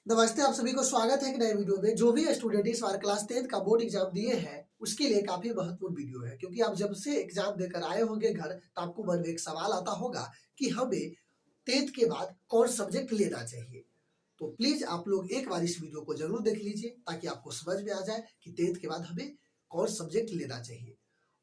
नमस्ते, आप सभी को स्वागत है एक नए वीडियो में। जो भी स्टूडेंट इस बार क्लास 10th का बोर्ड एग्जाम दिए हैं उसके लिए काफी महत्वपूर्ण वीडियो है, क्योंकि आप जब से एग्जाम देकर आए होंगे घर तो आपको मन में एक सवाल आता होगा कि हमें 10th के बाद कौन सब्जेक्ट लेना चाहिए। तो प्लीज आप लोग एक बार इस वीडियो को जरूर देख लीजिए ताकि आपको समझ में आ जाए कि 10th के बाद हमें कौन सब्जेक्ट लेना चाहिए।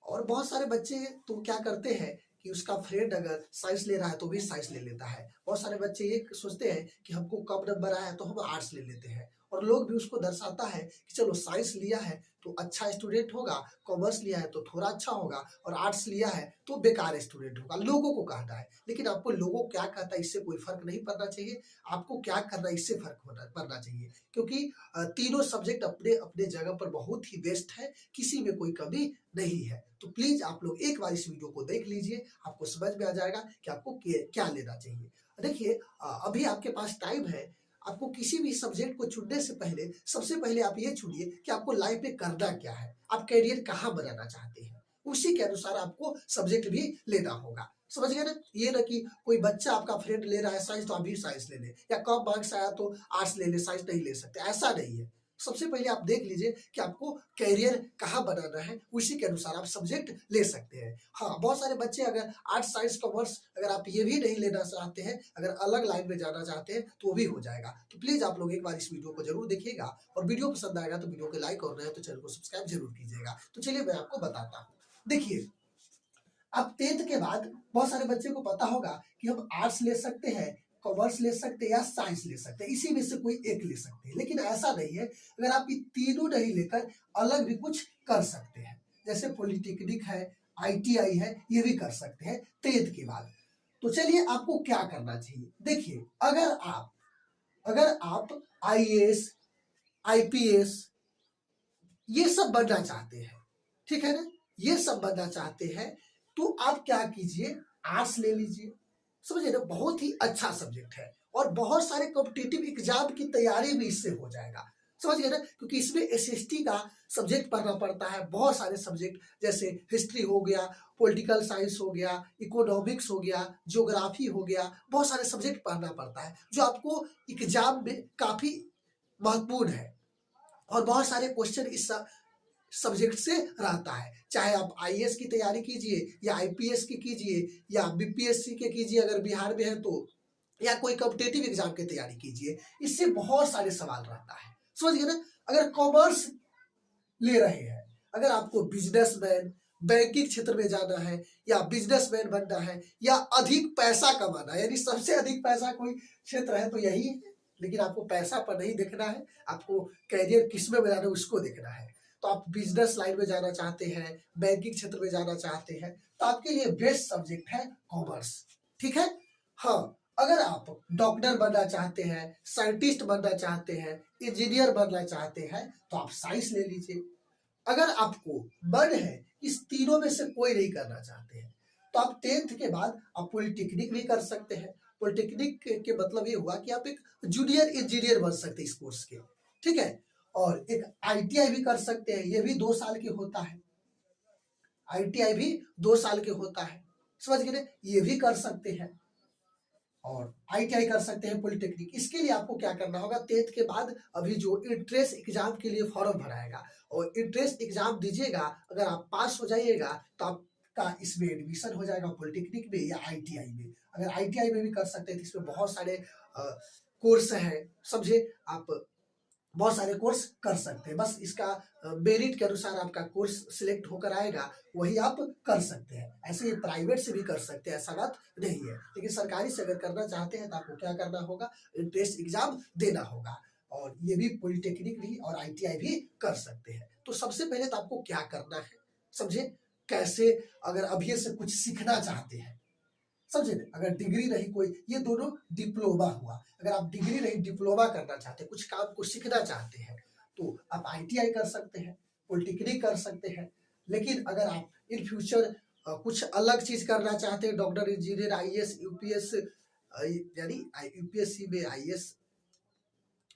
और बहुत सारे बच्चे तो क्या करते हैं कि उसका फ्रेंड अगर साइंस ले रहा है तो भी साइंस ले लेता है। बहुत सारे बच्चे ये सोचते हैं कि हमको कम नंबर आया है तो हम आर्ट्स ले लेते हैं, और लोग भी उसको दर्शाता है कि चलो साइंस लिया है तो अच्छा स्टूडेंट होगा, कॉमर्स लिया है तो थोड़ा अच्छा होगा, और आर्ट्स लिया है तो बेकार स्टूडेंट होगा, लोगों को कहना है। लेकिन आपको लोगों क्या कहता है इससे कोई फर्क नहीं पड़ना चाहिए, आपको क्या करना है इससे फर्क पड़ना चाहिए। क्योंकि तीनों सब्जेक्ट अपने अपने जगह पर बहुत ही बेस्ट है, किसी में कोई कमी नहीं है। तो प्लीज आप लोग एक बार इस वीडियो को देख लीजिए, आपको समझ में आ जाएगा कि आपको क्या लेना चाहिए। देखिए, अभी आपके पास टाइम है। आपको किसी भी सब्जेक्ट को चुनने से पहले सबसे पहले आप ये चुनिए कि आपको लाइफ में करना क्या है, आप करियर कहाँ बनाना चाहते हैं। उसी के अनुसार आपको सब्जेक्ट भी लेना होगा। समझ गए ना? ये ना कि कोई बच्चा आपका फ्रेंड ले रहा है साइंस तो आप भी साइंस ले ले, या कम मार्क्स आया तो आर्ट्स ले ले, साइंस नहीं ले सकते, ऐसा नहीं है। सबसे पहले आप देख लीजिए कि आपको करियर कहाँ बनाना है, उसी के अनुसार आप सब्जेक्ट ले सकते हैं। हाँ, बहुत सारे बच्चे अगर आर्ट्स साइंस कॉमर्स अगर आप ये भी नहीं लेना चाहते हैं, अगर अलग लाइन में जाना चाहते हैं तो वो भी हो जाएगा। तो प्लीज आप लोग एक बार इस वीडियो को जरूर देखिएगा, और वीडियो पसंद आएगा तो वीडियो को लाइक, और नए तो चैनल को सब्सक्राइब जरूर कीजिएगा। तो चलिए मैं आपको बताता हूँ। देखिए, अब 10th के बाद बहुत सारे बच्चे को पता होगा कि हम आर्ट्स ले सकते हैं, कॉमर्स ले सकते हैं या साइंस ले सकते हैं, इसी में से कोई एक ले सकते हैं। लेकिन ऐसा नहीं है, अगर आप ये तीनों नहीं लेकर अलग भी कुछ कर सकते हैं। जैसे पॉलिटेक्निक है, आईटीआई है, ये भी कर सकते हैं 10th के बाद। तो चलिए आपको क्या करना चाहिए। देखिए, अगर आप आईएएस, आईपीएस ये सब बनना चाहते हैं, ठीक है ना, ये सब बनना चाहते हैं, तो आप क्या कीजिए, आर्ट्स ले लीजिए। समझिए ना, बहुत ही अच्छा सब्जेक्ट है, और बहुत सारे कॉम्पिटिटिव एग्जाम की तैयारी भी इससे हो जाएगा। समझ गए ना, क्योंकि इसमें एसएसटी का सब्जेक्ट पढ़ना पड़ता है, बहुत सारे सब्जेक्ट जैसे हिस्ट्री हो गया, पॉलिटिकल साइंस हो गया, इकोनॉमिक्स हो गया, ज्योग्राफी हो गया, बहुत सारे सब्जेक्ट पढ़ना पड़ता है जो आपको एग्जाम में काफी महत्वपूर्ण है। और बहुत सारे क्वेश्चन इस सब्जेक्ट से रहता है, चाहे आप आईएएस की तैयारी कीजिए या आईपीएस की कीजिए या बीपीएससी के कीजिए अगर बिहार में है तो, या कोई कॉम्पिटेटिव एग्जाम की तैयारी कीजिए, इससे बहुत सारे सवाल रहता है। समझ गए ना? अगर कॉमर्स ले रहे हैं, अगर आपको बिजनेसमैन, बैंकिंग क्षेत्र में जाना है, या बिजनेसमैन बनना है, या अधिक पैसा कमाना है, यानी सबसे अधिक पैसा कोई क्षेत्र है तो यही है। लेकिन आपको पैसा पर नहीं देखना है, आपको कैरियर किस में बनाना है उसको देखना है। तो आप बिजनेस लाइन में जाना चाहते हैं, बैंकिंग क्षेत्र में जाना चाहते हैं, तो आपके लिए बेस्ट सब्जेक्ट है कॉमर्स। ठीक है? हाँ, अगर आप डॉक्टर बनना चाहते हैं, साइंटिस्ट बनना चाहते हैं, इंजीनियर बनना चाहते हैं, तो आप साइंस ले लीजिए। अगर आपको मन है इस तीनों में से कोई नहीं करना चाहते हैं, तो आप 10th के बाद आप पॉलिटेक्निक भी कर सकते हैं। पॉलिटेक्निक के मतलब ये हुआ कि आप एक जूनियर इंजीनियर बन सकते हैं इस कोर्स के। ठीक है? और एक आईटीआई भी कर सकते हैं, ये भी 2 साल के होता है। आईटीआई भी 2 साल के होता है। समझ गए? ये भी कर सकते हैं, और आईटीआई कर सकते हैं, पॉलिटेक्निक। इसके लिए आपको क्या करना होगा, 10th के बाद अभी जो इंट्रेंस एग्जाम के लिए फॉर्म भराएगा, और इंट्रेंस एग्जाम दीजिएगा, अगर आप पास हो जाइएगा तो आपका इसमें एडमिशन हो जाएगा पॉलिटेक्निक में या आईटीआई में। अगर आईटीआई में भी कर सकते हैं तो इसमें बहुत सारे कोर्स हैं, समझे आप, बहुत सारे कोर्स कर सकते हैं। बस इसका मेरिट के अनुसार आपका कोर्स सिलेक्ट होकर आएगा, वही आप कर सकते हैं। ऐसे ही प्राइवेट से भी कर सकते हैं, ऐसा बात नहीं है। लेकिन सरकारी से अगर करना चाहते हैं तो आपको क्या करना होगा, इंट्रेंस एग्जाम देना होगा। और ये भी पॉलिटेक्निक भी और आईटीआई भी कर सकते हैं। तो सबसे पहले तो आपको क्या करना है, समझे, कैसे, अगर अभी से कुछ सीखना चाहते हैं, समझे, अगर डिग्री नहीं कोई, ये दोनों डिप्लोमा हुआ। अगर आप डिग्री नहीं डिप्लोमा करना चाहते, कुछ काम को सीखना चाहते हैं, तो आप आईटीआई कर सकते हैं, पॉलिटेक्निक कर सकते हैं। लेकिन अगर आप इन फ्यूचर कुछ अलग चीज करना चाहते हैं, डॉक्टर, इंजीनियर, आईएएस, यूपीएस, यानी यूपीएससी में आईएएस,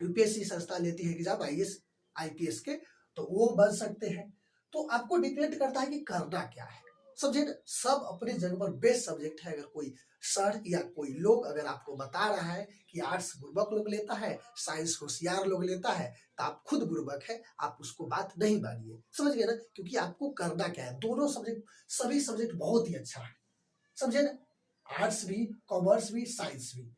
यूपीएससी संस्था लेती है एग्जाम आईएएस आईपीएस के, तो वो बन सकते हैं। तो आपको डिपेंड करता है कि करना क्या है। समझे ना, सब अपने जगह पर बेस्ट सब्जेक्ट है। अगर कोई सर या कोई लोग अगर आपको बता रहा है कि आर्ट्स बुर्बक लोग लेता है, साइंस होशियार लोग लेता है, तो आप खुद बुर्बक है, आप उसको बात नहीं मानिए। समझ गए ना, क्योंकि आपको करना क्या है, दोनों सब्जेक्ट, सभी सब्जेक्ट बहुत ही अच्छा है, समझे ना। आर्ट्स भी, कॉमर्स भी, साइंस भी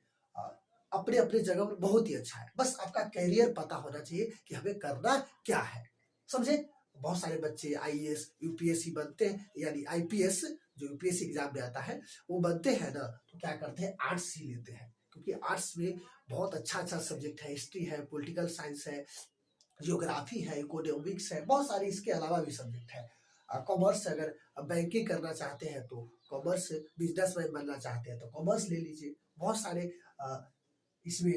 अपने अपने जगह पर बहुत ही अच्छा है। बस आपका कैरियर पता होना चाहिए कि हमें करना क्या है, समझे। बहुत सारे बच्चे आईएएस यूपीएससी बनते हैं, यानी आईपीएस जो यूपीएससी एग्जाम में आता है वो बनते हैं ना, तो क्या करते हैं, आर्ट्स ही लेते हैं, क्योंकि आर्ट्स में बहुत अच्छा अच्छा सब्जेक्ट है, हिस्ट्री है, पॉलिटिकल साइंस है, जियोग्राफी है, इकोनॉमिक्स है, बहुत सारे इसके अलावा भी सब्जेक्ट है। कॉमर्स से अगर बैंकिंग करना चाहते हैं तो कॉमर्स, बिजनेसमैन बनना चाहते हैं तो कॉमर्स ले लीजिए। बहुत सारे इसमें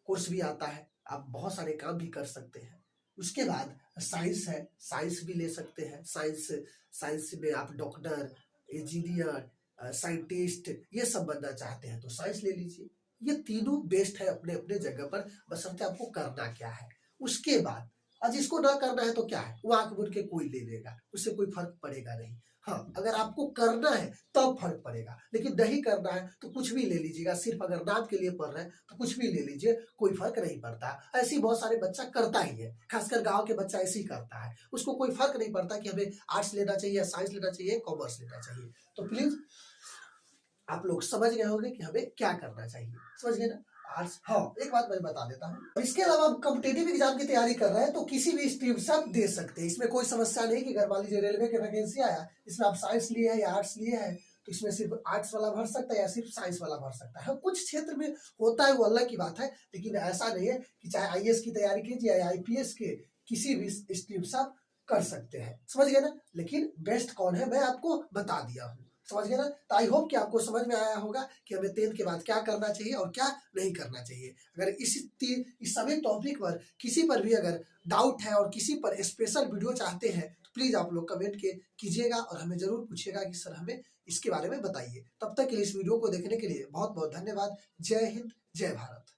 कोर्स भी आता है, आप बहुत सारे काम भी कर सकते हैं। उसके बाद साइंस है, साइंस भी ले सकते हैं। साइंस साइंस में आप डॉक्टर, इंजीनियर, साइंटिस्ट ये सब बनना चाहते हैं तो साइंस ले लीजिए। ये तीनों बेस्ट है अपने अपने जगह पर, बशर्ते आपको करना क्या है। उसके बाद और जिसको ना करना है तो क्या है, वो आंख मूंद के कोई ले लेगा, उससे कोई फर्क पड़ेगा नहीं। हाँ, अगर आपको करना है तब फर्क पड़ेगा, लेकिन नहीं करना है तो कुछ भी ले लीजिएगा। सिर्फ अगर नाम के लिए पढ़ रहे हैं तो कुछ भी ले लीजिए, कोई फर्क नहीं पड़ता। ऐसे ही बहुत सारे बच्चा करता ही है, खासकर गांव के बच्चा ऐसे ही करता है, उसको कोई फर्क नहीं पड़ता कि हमें आर्ट्स लेना चाहिए, साइंस लेना चाहिए, कॉमर्स लेना चाहिए। तो प्लीज आप लोग समझ गए होंगे कि हमें क्या करना चाहिए, समझ गए ना। आर्ट्स, हाँ एक बात मैं बता देता हूँ, इसके अलावा आप कॉम्पिटेटिव एग्जाम की तैयारी कर रहे हैं तो किसी भी स्ट्रीम से आप दे सकते हैं, इसमें कोई समस्या नहीं कि अगर मान लीजिए रेलवे के वैकेंसी आया, इसमें आप साइंस लिए हैं या आर्ट्स लिए हैं तो इसमें सिर्फ आर्ट्स वाला भर सकता है या सिर्फ साइंस वाला भर सकता है। कुछ क्षेत्र में होता है वो अलग की बात है, लेकिन ऐसा नहीं है कि चाहे आईएएस की तैयारी कीजिए या आईपीएस के किसी भी स्ट्रीम से आप कर सकते हैं, समझ गए ना। लेकिन बेस्ट कौन है मैं आपको बता दिया हूँ, समझ गए ना। तो आई होप कि आपको समझ में आया होगा कि हमें 10th के बाद क्या करना चाहिए और क्या नहीं करना चाहिए। अगर इस सभी टॉपिक पर किसी पर भी अगर डाउट है और किसी पर स्पेशल वीडियो चाहते हैं तो प्लीज आप लोग कमेंट के कीजिएगा और हमें जरूर पूछिएगा कि सर हमें इसके बारे में बताइए। तब तक के लिए इस वीडियो को देखने के लिए बहुत बहुत धन्यवाद। जय हिंद, जय भारत।